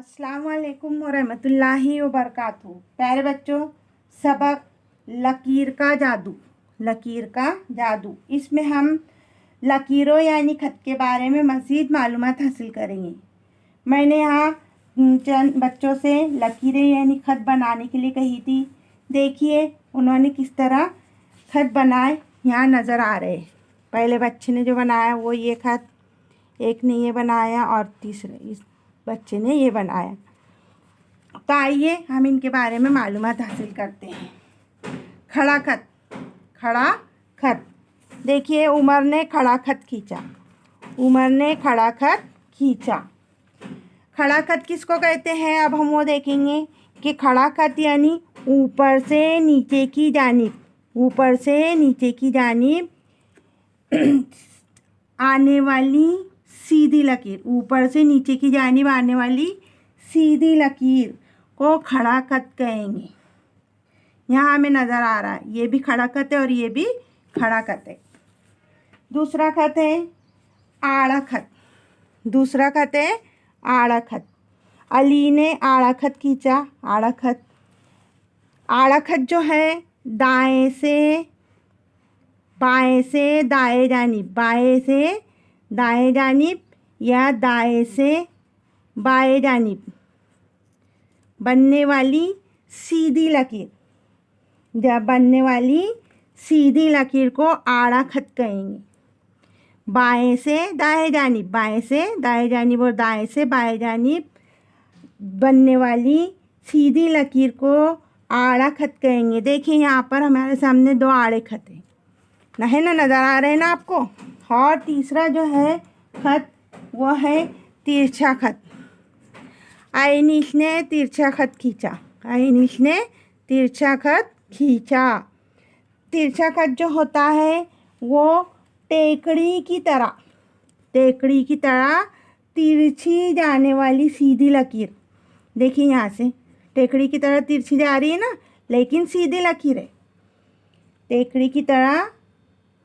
अस्सलाम वालेकुम वरहमतुल्लाहि वबरकातुहू। प्यारे बच्चों, सबक लकीर का जादू। लकीर का जादू, इसमें हम लकीरों यानी खत के बारे में मज़ीद मालूमात हासिल करेंगे। मैंने यहाँ चंद बच्चों से लकीरें यानी खत बनाने के लिए कही थी। देखिए उन्होंने किस तरह खत बनाए, यहाँ नज़र आ रहे। पहले बच्चे ने जो बनाया वो ये खत, एक ने ये बनाया और तीसरे इस बच्चे ने ये बनाया। तो आइए हम इनके बारे में मालूमात हासिल करते हैं। खड़ा खत। खड़ा खत, देखिए उमर ने खड़ा खत खींचा। उमर ने खड़ा खत खींचा। खड़ा खत किसको कहते हैं, अब हम वो देखेंगे कि खड़ा खत यानी ऊपर से नीचे की जानिब, ऊपर से नीचे की जानिब आने वाली सीधी लकीर, ऊपर से नीचे की जानिब आने वाली सीधी लकीर को खड़ा खत कहेंगे। यहाँ हमें नज़र आ रहा है ये भी खड़ा खत है और ये भी खड़ा खत है। दूसरा खत है आड़ा खत। दूसरा खत है आड़ा खत। अली ने आड़ा खत खींचा। आड़ा खत, आड़ा खत जो है दाएं से बाएं से दाएं जानिब, बाएं से दाएं जानिब या दाएं से बाएं जानिब बनने वाली सीधी लकीर, जब बनने वाली सीधी लकीर को आड़ा खत कहेंगे। बाएं से दाएं जानिब, बाएं से दाएं जानिब और दाएं से बाएं जानिब बनने वाली सीधी लकीर को आड़ा खत कहेंगे। देखिए यहाँ पर हमारे सामने दो आड़े खत हैं ना, है ना, नज़र आ रहे हैं ना आपको। और तीसरा जो है खत वो है तिरछा खत। आइनिश ने तिरछा खत खींचा। आइनिश ने तिरछा खत खींचा। तिरछा खत जो होता है वो टेकड़ी की तरह, टेकड़ी की तरह तिरछी जाने वाली सीधी लकीर। देखिए यहाँ से टेकड़ी की तरह तिरछी जा रही है ना, लेकिन सीधी लकीर है। टेकड़ी की तरह,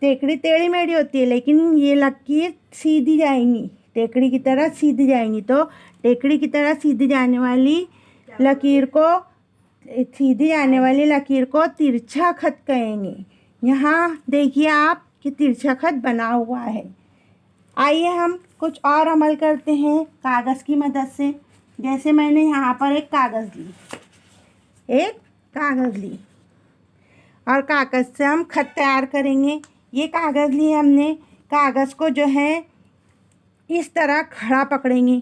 टेकड़ी टेढ़ी मेढ़ी होती है लेकिन ये लकीर सीधी जाएंगी, टेकड़ी की तरह सीधी जाएंगी। तो टेकड़ी की तरह सीधी जाने वाली लकीर को, सीधी जाने वाली लकीर को तिरछा खत कहेंगे। यहाँ देखिए आप कि तिरछा खत बना हुआ है। आइए हम कुछ और अमल करते हैं कागज़ की मदद से। जैसे मैंने यहाँ पर एक कागज़ ली, एक कागज़ ली और कागज़ से हम खत तैयार करेंगे। ये कागज़ लिए हमने, कागज़ को जो है इस तरह खड़ा पकड़ेंगे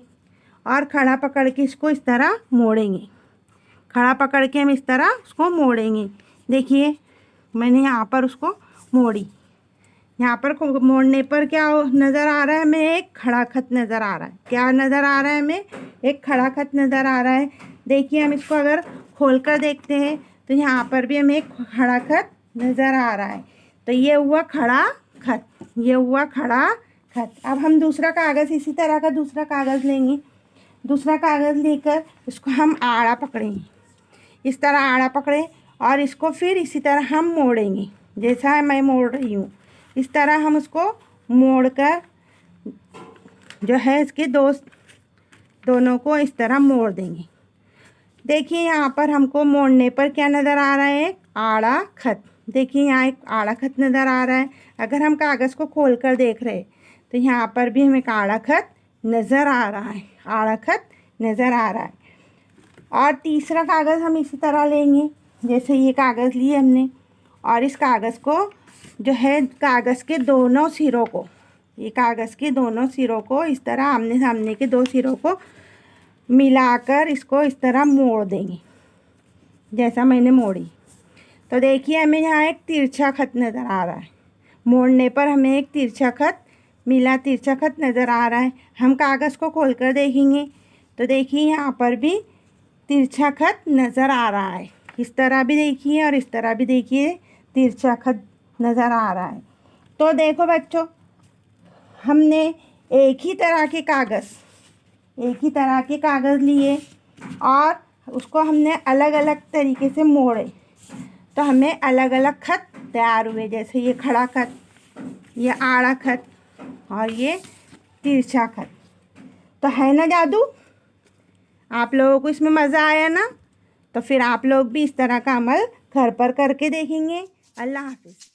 और खड़ा पकड़ के इसको इस तरह मोड़ेंगे। खड़ा पकड़ के हम इस तरह उसको मोड़ेंगे। देखिए मैंने यहाँ पर उसको मोड़ी। यहाँ पर मोड़ने पर क्या नज़र आ रहा है हमें, एक खड़ा खत नज़र आ रहा है। क्या नज़र आ रहा है हमें, एक खड़ा खत नज़र आ रहा है। देखिए हम इसको अगर खोल कर देखते हैं तो यहाँ पर भी हमें एक खड़ा खत नज़र आ रहा है। तो ये हुआ खड़ा खत, ये हुआ खड़ा खत। अब हम दूसरा कागज़, इसी तरह का दूसरा कागज़ लेंगे। दूसरा कागज़ लेकर इसको हम आड़ा पकड़ेंगे, इस तरह आड़ा पकड़े और इसको फिर इसी तरह हम मोड़ेंगे। जैसा मैं मोड़ रही हूँ इस तरह हम उसको मोड़कर जो है इसके दोनों को इस तरह मोड़ देंगे। देखिए यहाँ पर हमको मोड़ने पर क्या नज़र आ रहा है, आड़ा खत। देखिए यहाँ एक आड़ा खत नज़र आ रहा है। अगर हम कागज़ को खोल कर देख रहे तो यहाँ पर भी हमें एक आड़ा खत नज़र आ रहा है, आड़ा खत नज़र आ रहा है। और तीसरा कागज़ हम इसी तरह लेंगे, जैसे ये कागज़ लिए हमने और इस कागज़ को जो है, कागज़ के दोनों सिरों को, ये कागज़ के दोनों सिरों को इस तरह आमने सामने के दो सिरों को मिलाकर इसको इस तरह मोड़ देंगे जैसा मैंने मोड़ी। तो देखिए हमें यहाँ एक तिरछा खत नज़र आ रहा है। मोड़ने पर हमें एक तिरछा खत मिला, तिरछा खत नज़र आ रहा है। हम कागज़ को खोलकर देखेंगे तो देखिए यहाँ पर भी तिरछा खत नज़र आ रहा है। इस तरह भी देखिए और इस तरह भी देखिए तिरछा खत नज़र आ रहा है। तो देखो बच्चों, हमने एक ही तरह के कागज़ लिए और उसको हमने अलग अलग तरीके से मोड़े तो हमें अलग अलग खत तैयार हुए। जैसे ये खड़ा खत, ये आड़ा खत और ये तिरछा खत। तो है ना जादू। आप लोगों को इसमें मज़ा आया ना? तो फिर आप लोग भी इस तरह का अमल घर पर करके देखेंगे। अल्लाह हाफिज़।